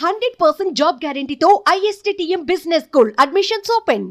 100% job గ్యారంటీతో ISTTM business school admissions open.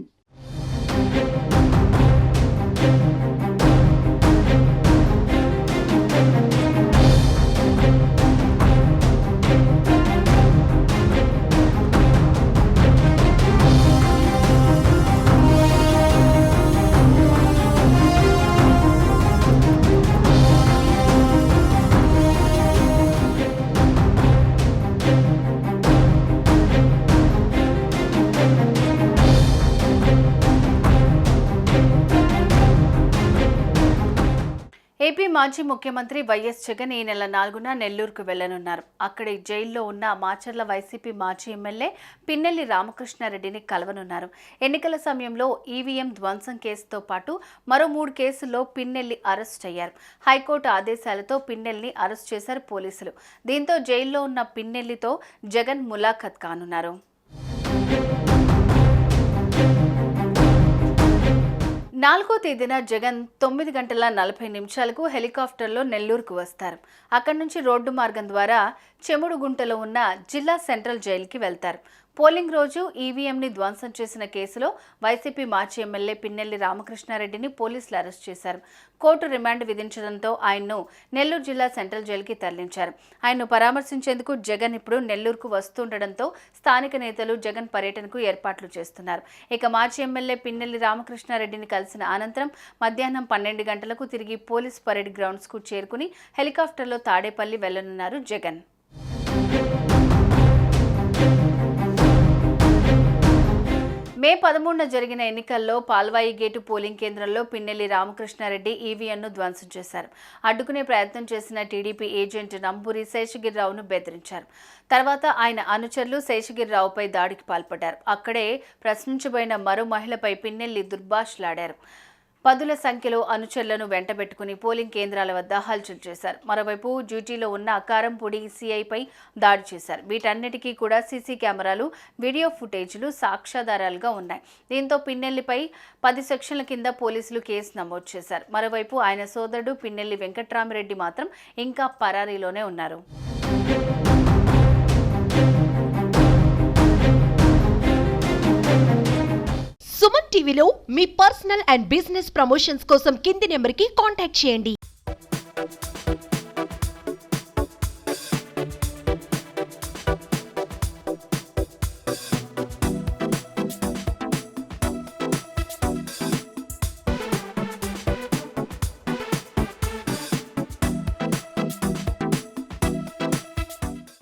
AP మాజీ ముఖ్యమంత్రి వైఎస్ జగన్ ఈ నెల 4న నెల్లూరుకు వెళ్లనున్నారు. అక్కడి జైల్లో ఉన్న మాచర్ల వైసీపీ మాజీ ఎమ్మెల్యే పిన్నెల్లి రామకృష్ణారెడ్డిని కలవనున్నారు. ఎన్నికల సమయంలో ఈవీఎం ధ్వంసం కేసుతో పాటు మరో 3 కేసుల్లో పిన్నెల్లి అరెస్ట్ అయ్యారు. హైకోర్టు ఆదేశాలతో పిన్నెల్లిని అరెస్ట్ చేశారు పోలీసులు. దీంతో జైల్లో ఉన్న పిన్నెల్లితో జగన్ ములాఖత్ కానున్నారు. 4వ తేదీన జగన్ 9:40 హెలికాప్టర్లో నెల్లూరుకు వస్తారు. అక్కడి నుంచి రోడ్డు మార్గం ద్వారా చెముడుగుంటలో ఉన్న జిల్లా సెంట్రల్ జైలుకి వెళ్తారు. పోలింగ్ రోజు ఈవీఎంని ధ్వంసం చేసిన కేసులో వైసీపీ మాజీ ఎమ్మెల్యే పిన్నెల్లి రామకృష్ణారెడ్డిని పోలీసులు అరెస్ట్ చేశారు. కోర్టు రిమాండ్ విధించడంతో ఆయన్ను నెల్లూరు జిల్లా సెంట్రల్ జైలుకి తరలించారు. ఆయన్ను పరామర్శించేందుకు జగన్ ఇప్పుడు నెల్లూరుకు వస్తుండటంతో స్థానిక నేతలు జగన్ పర్యటనకు ఏర్పాట్లు చేస్తున్నారు. ఇక మాజీ ఎమ్మెల్యే పిన్నెల్లి రామకృష్ణారెడ్డిని కలిసిన అనంతరం మధ్యాహ్నం 12 గంటలకు తిరిగి పోలీస్ పరేడ్ గ్రౌండ్స్కు చేరుకుని హెలికాప్టర్లో తాడేపల్లి వెళ్లనున్నారు జగన్. మే 13న జరిగిన ఎన్నికల్లో పాల్వాయి గేటు పోలింగ్ కేంద్రంలో పిన్నెల్లి రామకృష్ణారెడ్డి ఈవీఎంను ధ్వంసం చేశారు. అడ్డుకునే ప్రయత్నం చేసిన టీడీపీ ఏజెంట్ నంబూరి శేషగిరిరావును బెదిరించారు. తర్వాత ఆయన అనుచరులు శేషగిరిరావుపై దాడికి పాల్పడ్డారు. అక్కడే ప్రశ్నించబోయిన మరో మహిళపై పిన్నెల్లి దుర్భాషలాడారు. 10ల సంఖ్యలో అనుచరులను వెంటబెట్టుకుని పోలింగ్ కేంద్రాల వద్ద హల్చల్ చేశారు. మరోవైపు డ్యూటీలో ఉన్న కారంపూడి సీఐపై దాడి చేశారు. వీటన్నిటికీ కూడా సీసీ కెమెరాలు, వీడియో ఫుటేజ్లు సాక్ష్యాధారాలుగా ఉన్నాయి. దీంతో పిన్నెల్లిపై 10 సెక్షన్ల కింద పోలీసులు కేసు నమోదు చేశారు. మరోవైపు ఆయన సోదరుడు పిన్నెల్లి వెంకట్రామరెడ్డి మాత్రం ఇంకా పరారీలోనే ఉన్నారు. సుమన్ టీవీలో మీ పర్సనల్ అండ్ బిజినెస్ ప్రమోషన్స్ కోసం కింది నెంబర్కి కాంటాక్ట్ చేయండి.